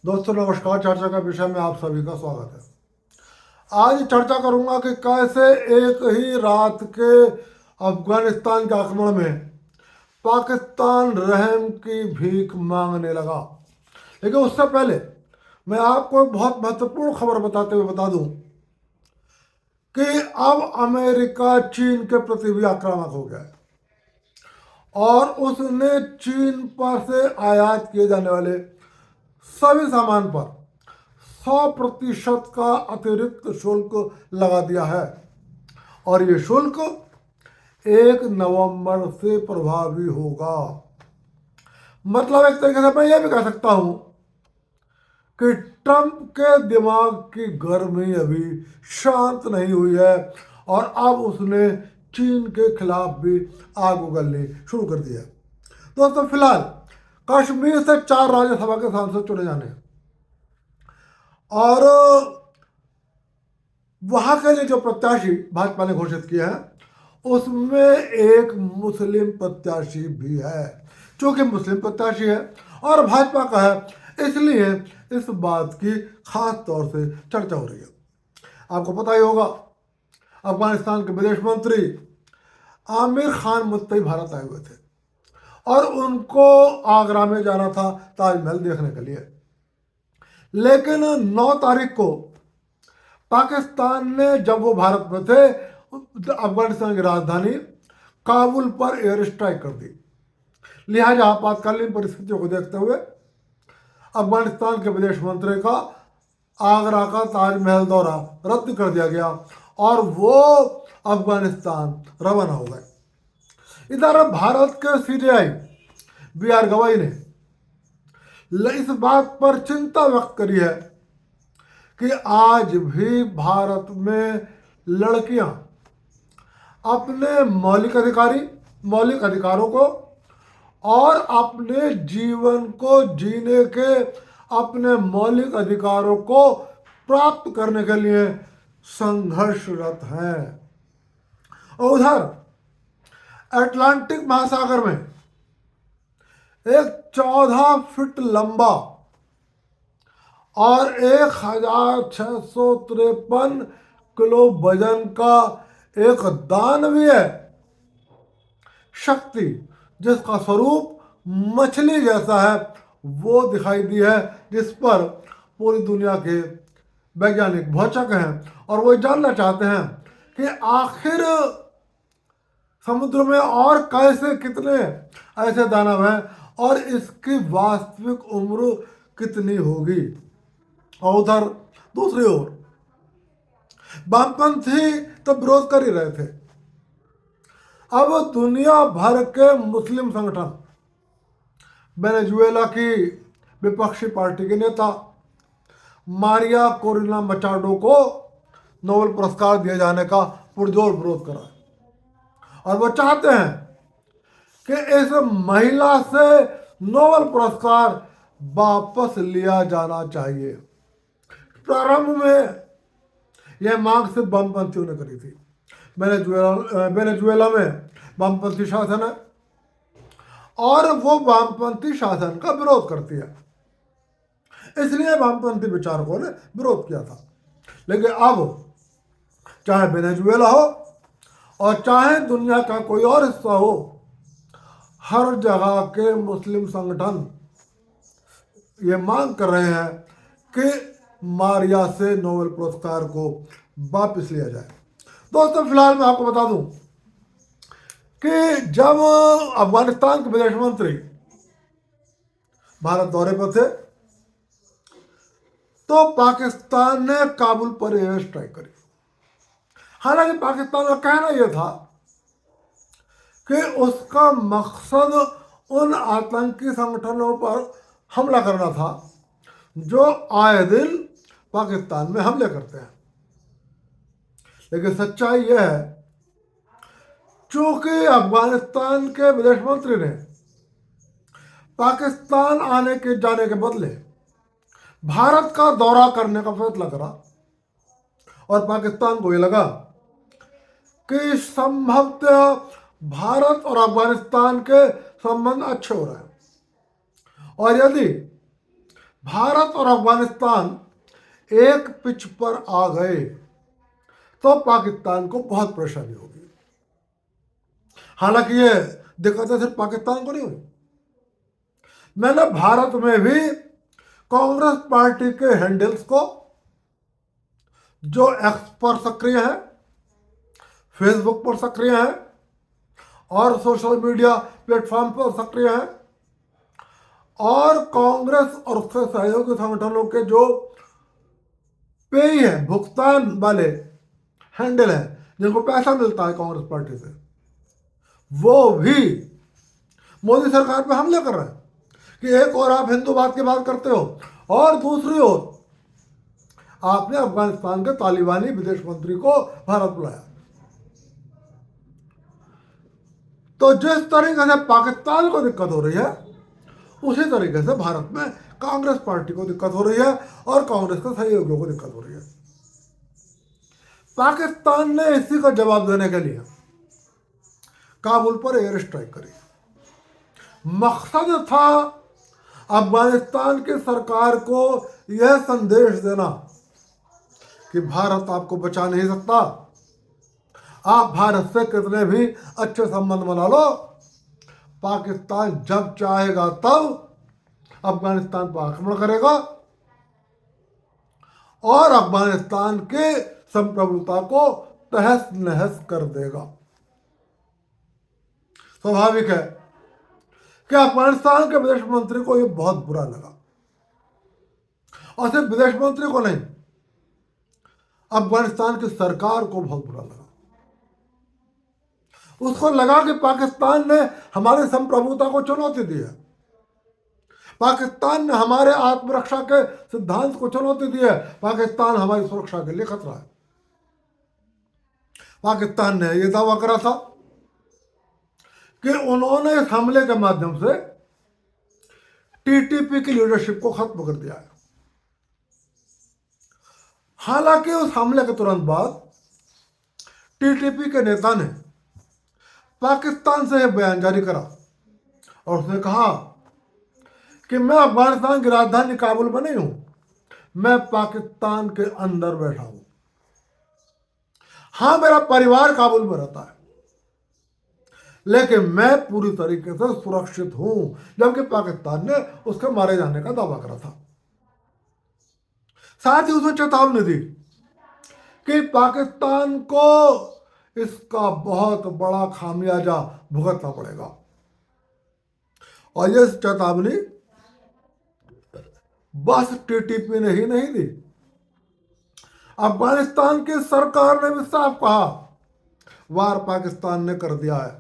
दोस्तों नमस्कार। चर्चा का विषय में आप सभी का स्वागत है। आज चर्चा करूंगा कि कैसे एक ही रात के अफगानिस्तान के आक्रमण में पाकिस्तान रहम की भीख मांगने लगा। लेकिन उससे पहले मैं आपको एक बहुत महत्वपूर्ण खबर बताते हुए बता दूं कि अब अमेरिका चीन के प्रति भी आक्रामक हो गया है और उसने चीन पर से आयात किए जाने वाले सभी सामान पर 100% का अतिरिक्त शुल्क लगा दिया है और ये शुल्क 1 नवंबर से प्रभावी होगा। मतलब एक तरीके से मैं ये भी कह सकता हूं कि ट्रंप के दिमाग की गर्मी अभी शांत नहीं हुई है और अब उसने चीन के खिलाफ भी आग उगलनी शुरू कर दी है। दोस्तों फिलहाल कश्मीर से 4 राज्यसभा के सांसद चुने जाने हैं और वहां के लिए जो प्रत्याशी भाजपा ने घोषित किए हैं उसमें एक मुस्लिम प्रत्याशी भी है। चूंकि मुस्लिम प्रत्याशी है और भाजपा का है इसलिए इस बात की खास तौर से चर्चा हो रही है। आपको पता ही होगा अफगानिस्तान के विदेश मंत्री आमिर खान मुत्तई भारत आए हुए थे और उनको आगरा में जाना था ताजमहल देखने के लिए। लेकिन 9 तारीख को पाकिस्तान ने, जब वो भारत में थे, अफगानिस्तान की राजधानी काबुल पर एयर स्ट्राइक कर दी। लिहाजा आपातकालीन परिस्थितियों को देखते हुए अफगानिस्तान के विदेश मंत्री का आगरा का ताजमहल दौरा रद्द कर दिया गया और वो अफगानिस्तान रवाना हो गए। इधर भारत के सीजेआई बी.आर. गवाई ने इस बात पर चिंता व्यक्त करी है कि आज भी भारत में लड़कियां अपने मौलिक अधिकारों को और अपने जीवन को जीने के अपने मौलिक अधिकारों को प्राप्त करने के लिए संघर्षरत हैं। और उधर अटलांटिक महासागर में एक 14 फीट लंबा और 1653 किलो वजन का एक दानवीय शक्ति जिसका स्वरूप मछली जैसा है वो दिखाई दी है, जिस पर पूरी दुनिया के वैज्ञानिक भौचक हैं और वो जानना चाहते हैं कि आखिर समुद्र में और कैसे कितने ऐसे दानव हैं और इसकी वास्तविक उम्र कितनी होगी। और उधर दूसरी ओर वामपंथी तो विरोध कर ही रहे थे। अब दुनिया भर के मुस्लिम संगठन वेनेजुएला की विपक्षी पार्टी के नेता मारिया कोरिना मचाडो को नोबेल पुरस्कार दिए जाने का पुरजोर विरोध करा और वो चाहते हैं कि इस महिला से नोबेल पुरस्कार वापस लिया जाना चाहिए। प्रारंभ में यह मांग सिर्फ वामपंथियों ने करी थी। वेनेजुएला में वामपंथी शासन है और वो वामपंथी शासन का विरोध करती है, इसलिए वामपंथी विचारकों ने विरोध किया था। लेकिन अब चाहे वेनेजुएला हो और चाहे दुनिया का कोई और हिस्सा हो, हर जगह के मुस्लिम संगठन ये मांग कर रहे हैं कि मारिया से नोबेल पुरस्कार को वापस लिया जाए। दोस्तों फिलहाल मैं आपको बता दूं कि जब अफगानिस्तान के विदेश मंत्री भारत दौरे पर थे तो पाकिस्तान ने काबुल पर एयर स्ट्राइक करी। हालांकि पाकिस्तान का कहना यह था कि उसका मकसद उन आतंकी संगठनों पर हमला करना था जो आए दिन पाकिस्तान में हमले करते हैं। लेकिन सच्चाई यह है, चूंकि अफगानिस्तान के विदेश मंत्री ने पाकिस्तान जाने के बदले भारत का दौरा करने का फैसला करा और पाकिस्तान को यह लगा कि संभवतः भारत और अफगानिस्तान के संबंध अच्छे हो रहे हैं और यदि भारत और अफगानिस्तान एक पिच पर आ गए तो पाकिस्तान को बहुत परेशानी होगी। हालांकि ये दिक्कतें सिर्फ पाकिस्तान को नहीं हुई, मैंने भारत में भी कांग्रेस पार्टी के हैंडल्स को, जो एक्स पर सक्रिय है, फेसबुक पर सक्रिय है और सोशल मीडिया प्लेटफॉर्म पर सक्रिय है, और कांग्रेस और उसके सहयोगी संगठनों के जो पेय है, भुगतान वाले हैंडल है, जिनको पैसा मिलता है कांग्रेस पार्टी से, वो भी मोदी सरकार पे हमले कर रहे हैं कि एक और आप हिंदूवाद की बात करते हो और दूसरी ओर आपने अफगानिस्तान के तालिबानी विदेश मंत्री को भारत बुलाया। तो जिस तरीके से पाकिस्तान को दिक्कत हो रही है, उसी तरीके से भारत में कांग्रेस पार्टी को दिक्कत हो रही है और कांग्रेस के सहयोगियों को दिक्कत हो रही है। पाकिस्तान ने इसी का जवाब देने के लिए काबुल पर एयर स्ट्राइक करी। मकसद था अफगानिस्तान की सरकार को यह संदेश देना कि भारत आपको बचा नहीं सकता, आप भारत से कितने भी अच्छे संबंध बना लो, पाकिस्तान जब चाहेगा तब अफगानिस्तान पर आक्रमण करेगा और अफगानिस्तान के संप्रभुता को तहस नहस कर देगा। स्वाभाविक है कि अफगानिस्तान के विदेश मंत्री को यह बहुत बुरा लगा, और सिर्फ विदेश मंत्री को नहीं, अफगानिस्तान की सरकार को बहुत बुरा लगा। उसको लगा कि पाकिस्तान ने हमारी संप्रभुता को चुनौती दी है, पाकिस्तान ने हमारे आत्मरक्षा के सिद्धांत को चुनौती दी है, पाकिस्तान हमारी सुरक्षा के लिए खतरा है। पाकिस्तान ने यह दावा करा था कि उन्होंने इस हमले के माध्यम से टीटीपी की लीडरशिप को खत्म कर दिया है। हालांकि उस हमले के तुरंत बाद टीटीपी के नेता ने पाकिस्तान से यह बयान जारी करा और उसने कहा कि मैं अफगानिस्तान की राजधानी काबुल में नहीं हूं, मैं पाकिस्तान के अंदर बैठा हूं। हां, मेरा परिवार काबुल में रहता है, लेकिन मैं पूरी तरीके से सुरक्षित हूं, जबकि पाकिस्तान ने उसके मारे जाने का दावा करा था। साथ ही उसने चेतावनी दी कि पाकिस्तान को इसका बहुत बड़ा खामियाजा भुगतना पड़ेगा। और यह चेतावनी बस टीटीपी ने ही नहीं दी, अफगानिस्तान की सरकार ने भी साफ कहा, वार पाकिस्तान ने कर दिया है,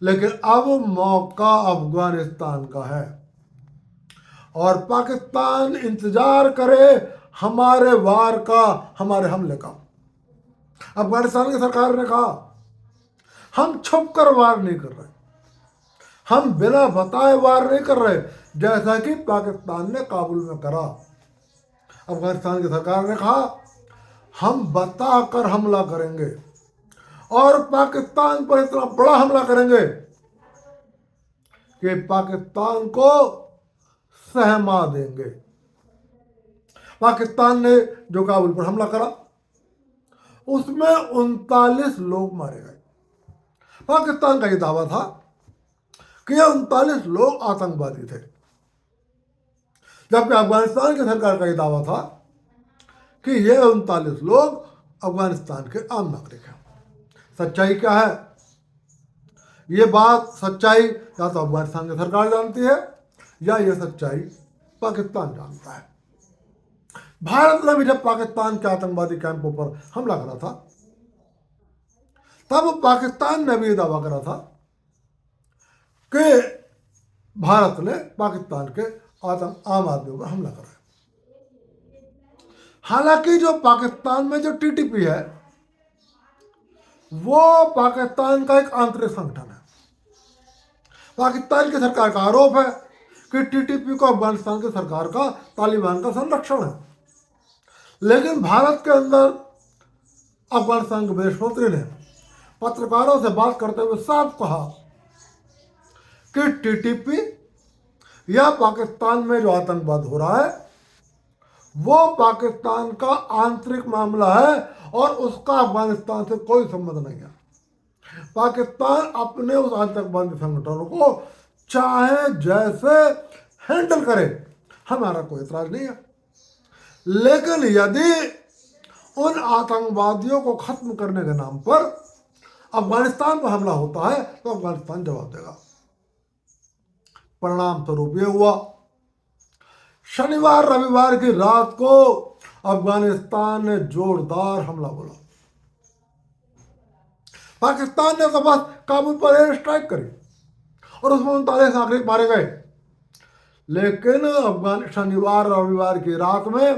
लेकिन अब मौका अफगानिस्तान का है और पाकिस्तान इंतजार करे हमारे वार का, हमारे हमले का। अफगानिस्तान की सरकार ने कहा, हम छुप कर वार नहीं कर रहे, हम बिना बताए वार नहीं कर रहे, जैसा कि पाकिस्तान ने काबुल में करा। अफगानिस्तान की सरकार ने कहा, हम बताकर हमला करेंगे और पाकिस्तान पर इतना बड़ा हमला करेंगे कि पाकिस्तान को सहमा देंगे। पाकिस्तान ने जो काबुल पर हमला करा उसमें 39 लोग मारे गए। पाकिस्तान का यह दावा था कि ये 39 लोग आतंकवादी थे, जबकि अफगानिस्तान की सरकार का यह दावा था कि ये 39 लोग अफगानिस्तान के आम नागरिक हैं। सच्चाई क्या है? ये बात सच्चाई या तो अफगानिस्तान की सरकार जानती है या ये सच्चाई पाकिस्तान जानता है। भारत ने भी जब पाकिस्तान के आतंकवादी कैंपों पर हमला करा था, तब पाकिस्तान ने भी ये दावा करा था कि भारत ने पाकिस्तान के आम आदमियों पर हमला करा है। हालांकि जो पाकिस्तान में जो टीटीपी है वो पाकिस्तान का एक आंतरिक संगठन है। पाकिस्तान की सरकार का आरोप है कि टीटीपी को अफगानिस्तान की सरकार का, तालिबान का संरक्षण है, लेकिन भारत के अंदर अफगानिस्तान के विदेश मंत्री ने पत्रकारों से बात करते हुए साफ कहा कि टीटीपी या पाकिस्तान में जो आतंकवाद हो रहा है वो पाकिस्तान का आंतरिक मामला है और उसका अफगानिस्तान से कोई संबंध नहीं है। पाकिस्तान अपने उस आतंकवादी संगठनों को चाहे जैसे हैंडल करे, हमारा कोई इतराज नहीं है। लेकिन यदि उन आतंकवादियों को खत्म करने के नाम पर अफगानिस्तान पर हमला होता है तो अफगानिस्तान जवाब देगा। परिणाम स्वरूप ये हुआ, शनिवार रविवार की रात को अफगानिस्तान ने जोरदार हमला बोला। पाकिस्तान ने तो बस काबुल पर एयर स्ट्राइक करी और उसमें 39 नागरिक मारे गए। लेकिन शनिवार रविवार की रात में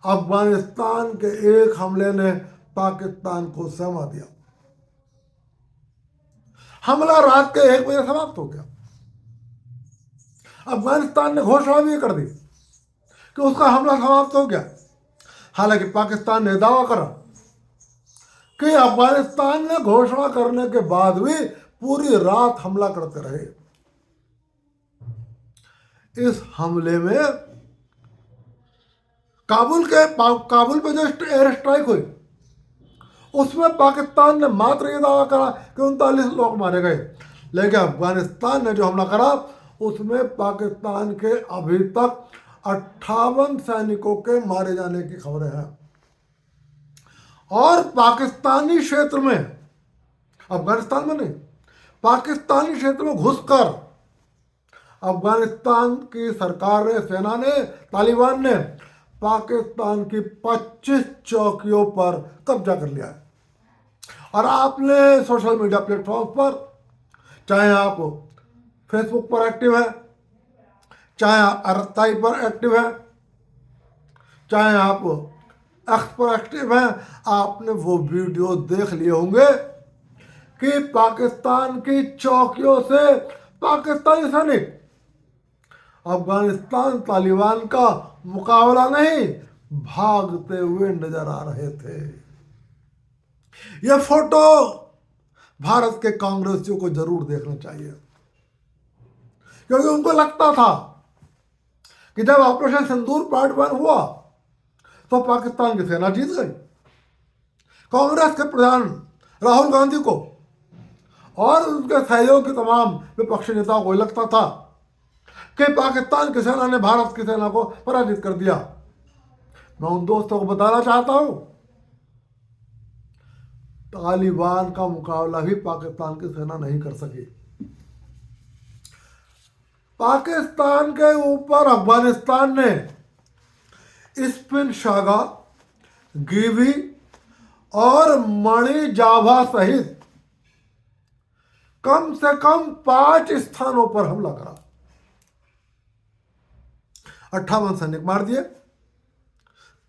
अफगानिस्तान के एक हमले ने पाकिस्तान को सहमा दिया। हमला रात के 1 बजे समाप्त हो गया। अफगानिस्तान ने घोषणा भी कर दी कि उसका हमला समाप्त हो गया। हालांकि पाकिस्तान ने दावा करा कि अफगानिस्तान ने घोषणा करने के बाद भी पूरी रात हमला करते रहे। इस हमले में काबुल पे जो एयर स्ट्राइक हुई उसमें पाकिस्तान ने मात्र ये दावा करा कि 39 लोग मारे गए। लेकिन अफगानिस्तान ने जो हमला करा उसमें पाकिस्तान के अभी तक 58 सैनिकों के मारे जाने की खबरें हैं। और पाकिस्तानी क्षेत्र में, अफगानिस्तान में नहीं, पाकिस्तानी क्षेत्र में घुसकर अफगानिस्तान की सरकार ने, सेना ने, तालिबान ने पाकिस्तान की 25 चौकियों पर कब्जा कर लिया है। और आपने सोशल मीडिया प्लेटफॉर्म पर, चाहे आप फेसबुक पर एक्टिव है, चाहे आप अरताई पर एक्टिव है, चाहे आप एक्स पर एक्टिव हैं, आपने वो वीडियो देख लिए होंगे कि पाकिस्तान की चौकियों से पाकिस्तानी सैनिक अफगानिस्तान तालिबान का मुकाबला नहीं, भागते हुए नजर आ रहे थे। यह फोटो भारत के कांग्रेसियों को जरूर देखना चाहिए, क्योंकि उनको लगता था कि जब ऑपरेशन सिंदूर पार्ट 1 हुआ तो पाकिस्तान की सेना जीत गई। कांग्रेस के प्रधान राहुल गांधी को और उनके सहयोगी तमाम विपक्षी नेताओं को लगता था कि पाकिस्तान की सेना ने भारत की सेना को पराजित कर दिया। मैं उन दोस्तों को बताना चाहता हूं, तालिबान का मुकाबला भी पाकिस्तान की सेना नहीं कर सकी। पाकिस्तान के ऊपर अफगानिस्तान ने स्पिन शागा, गिवी और मणि जाभा सहित कम से कम 5 स्थानों पर हमला करा। 58 सैनिक मार दिए,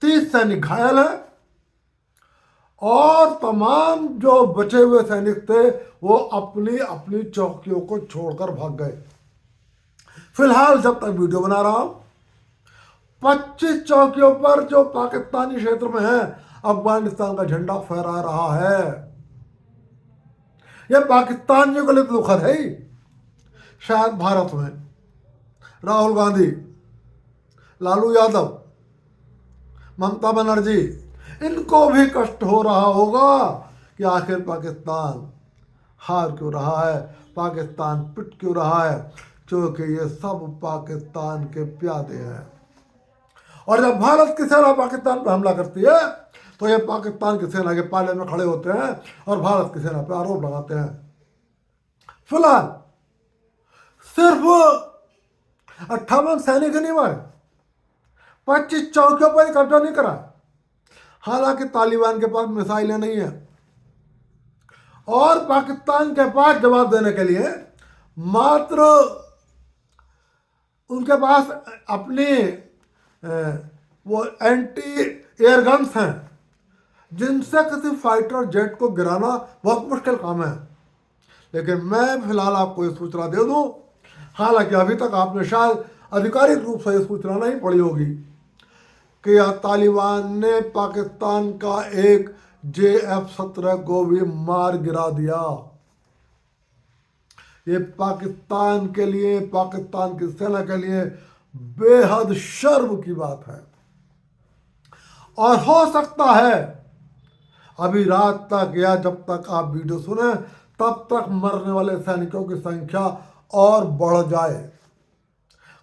30 सैनिक घायल हैं और तमाम जो बचे हुए सैनिक थे वो अपनी अपनी चौकियों को छोड़कर भाग गए। फिलहाल जब तक वीडियो बना रहा हूं, 25 चौकियों पर जो पाकिस्तानी क्षेत्र में है अफगानिस्तान का झंडा फहरा रहा है। यह पाकिस्तानियों के लिए तो दुखद है ही, शायद भारत में राहुल गांधी, लालू यादव, ममता बनर्जी, इनको भी कष्ट हो रहा होगा कि आखिर पाकिस्तान हार क्यों रहा है, पाकिस्तान पिट क्यों रहा है, क्योंकि ये सब पाकिस्तान के प्यादे हैं। और जब भारत की सेना पाकिस्तान पर हमला करती है तो ये पाकिस्तान की सेना के पाले में खड़े होते हैं और भारत की सेना पर आरोप लगाते हैं। फिलहाल सिर्फ 58 सैनिक नहीं मारे, 25 चौकियों पर कब्जा नहीं करा। हालांकि तालिबान के पास मिसाइलें नहीं है और पाकिस्तान के पास जवाब देने के लिए मात्र उनके पास अपनी वो एंटी एयर गन्स हैं जिनसे किसी फाइटर जेट को गिराना बहुत मुश्किल काम है। लेकिन मैं फिलहाल आपको ये सूचना दे दूं, हालांकि अभी तक आपने शायद आधिकारिक रूप से ये सूचना नहीं पढ़ी होगी कि तालिबान ने पाकिस्तान का एक JF-17 को भी मार गिरा दिया। ये पाकिस्तान के लिए, पाकिस्तान की सेना के लिए बेहद शर्म की बात है। और हो सकता है अभी रात तक या जब तक आप वीडियो सुने तब तक मरने वाले सैनिकों की संख्या और बढ़ जाए,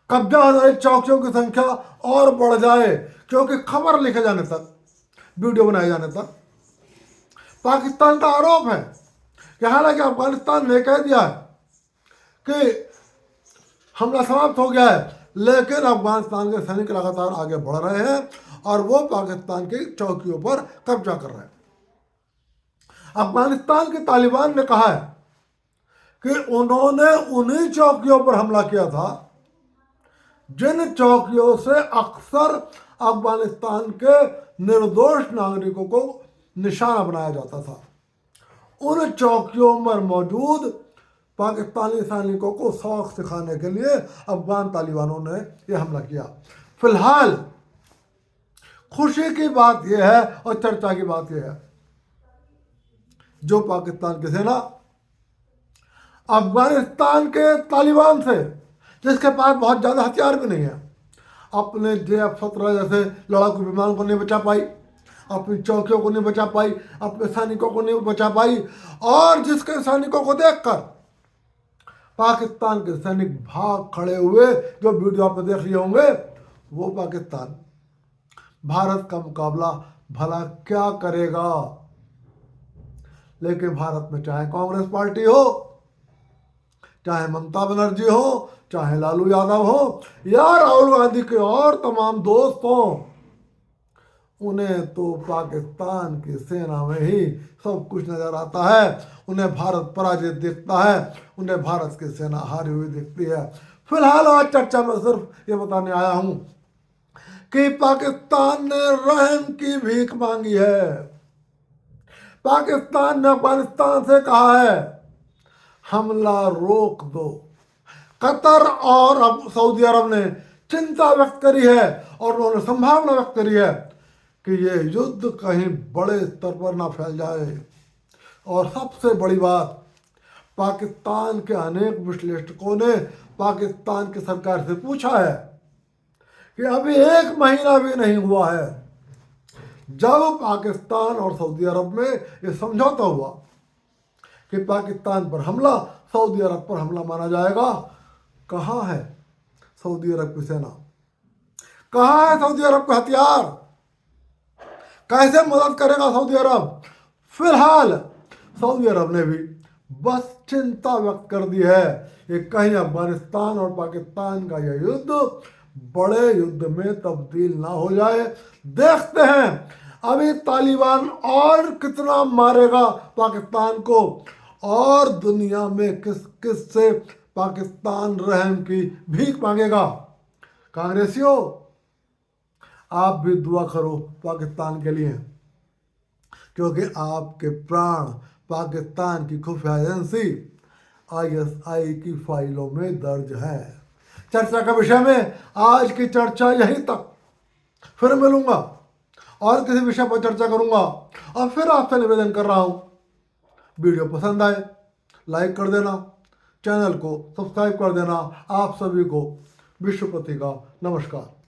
कब्जा होने वाली चौकियों की संख्या और बढ़ जाए, क्योंकि खबर लिखे जाने तक, वीडियो बनाए जाने तक पाकिस्तान का आरोप है कि हालांकि अफगानिस्तान ने कह दिया है कि हमला समाप्त हो गया है, लेकिन अफगानिस्तान के सैनिक लगातार आगे बढ़ रहे हैं और वो पाकिस्तान की चौकियों पर कब्जा कर रहे हैं। अफगानिस्तान के तालिबान ने कहा है कि उन्होंने उन्हीं चौकियों पर हमला किया था जिन चौकियों से अक्सर अफगानिस्तान के निर्दोष नागरिकों को निशाना बनाया जाता था। उन चौकियों पर मौजूद पाकिस्तानी सैनिकों को सबक सिखाने के लिए अफगान तालिबानों ने यह हमला किया। फिलहाल खुशी की बात यह है और चर्चा की बात यह है, जो पाकिस्तान की सेना अफगानिस्तान के तालिबान से, जिसके पास बहुत ज़्यादा हथियार भी नहीं है, अपने JF-17 जैसे लड़ाकू विमान को नहीं बचा पाई, अपनी चौकियों को नहीं बचा पाई, अपने सैनिकों को नहीं बचा पाई, और जिसके सैनिकों को देखकर पाकिस्तान के सैनिक भाग खड़े हुए, जो वीडियो आप देख लिए होंगे, वो पाकिस्तान भारत का मुकाबला भला क्या करेगा। लेकिन भारत में चाहे कांग्रेस पार्टी हो, चाहे ममता बनर्जी हो, चाहे लालू यादव हो या राहुल गांधी के और तमाम दोस्त हों, उन्हें तो पाकिस्तान की सेना में ही सब कुछ नजर आता है। उन्हें भारत पराजित दिखता है, उन्हें भारत की सेना हारी हुई दिखती है। फिलहाल आज चर्चा में सिर्फ ये बताने आया हूं कि पाकिस्तान ने रहम की भीख मांगी है। पाकिस्तान ने अफगानिस्तान से कहा है हमला रोक दो। कतर और अब सऊदी अरब ने चिंता व्यक्त करी है और उन्होंने संभावना व्यक्त करी है कि ये युद्ध कहीं बड़े स्तर पर ना फैल जाए। और सबसे बड़ी बात, पाकिस्तान के अनेक विश्लेषकों ने पाकिस्तान की सरकार से पूछा है कि अभी 1 महीना भी नहीं हुआ है जब पाकिस्तान और सऊदी अरब में ये समझौता हुआ कि पाकिस्तान पर हमला सऊदी अरब पर हमला माना जाएगा। कहाँ है सऊदी अरब की सेना? कहाँ है सऊदी अरब का हथियार? कैसे मदद करेगा सऊदी अरब? फिलहाल सऊदी अरब ने भी बस चिंता व्यक्त कर दी है कि कहीं अफगानिस्तान और पाकिस्तान का यह युद्ध बड़े युद्ध में तब्दील ना हो जाए। देखते हैं अभी तालिबान और कितना मारेगा पाकिस्तान को, और दुनिया में किस किस से पाकिस्तान रहम की भीख मांगेगा। कांग्रेसियों, आप भी दुआ करो पाकिस्तान के लिए, क्योंकि आपके प्राण पाकिस्तान की खुफिया एजेंसी ISI की फाइलों में दर्ज है। चर्चा का विषय में आज की चर्चा यहीं तक। फिर मिलूंगा और किसी विषय पर चर्चा करूंगा। और फिर आपसे निवेदन कर रहा हूं, वीडियो पसंद आए लाइक कर देना, चैनल को सब्सक्राइब कर देना। आप सभी को विश्वपति का नमस्कार।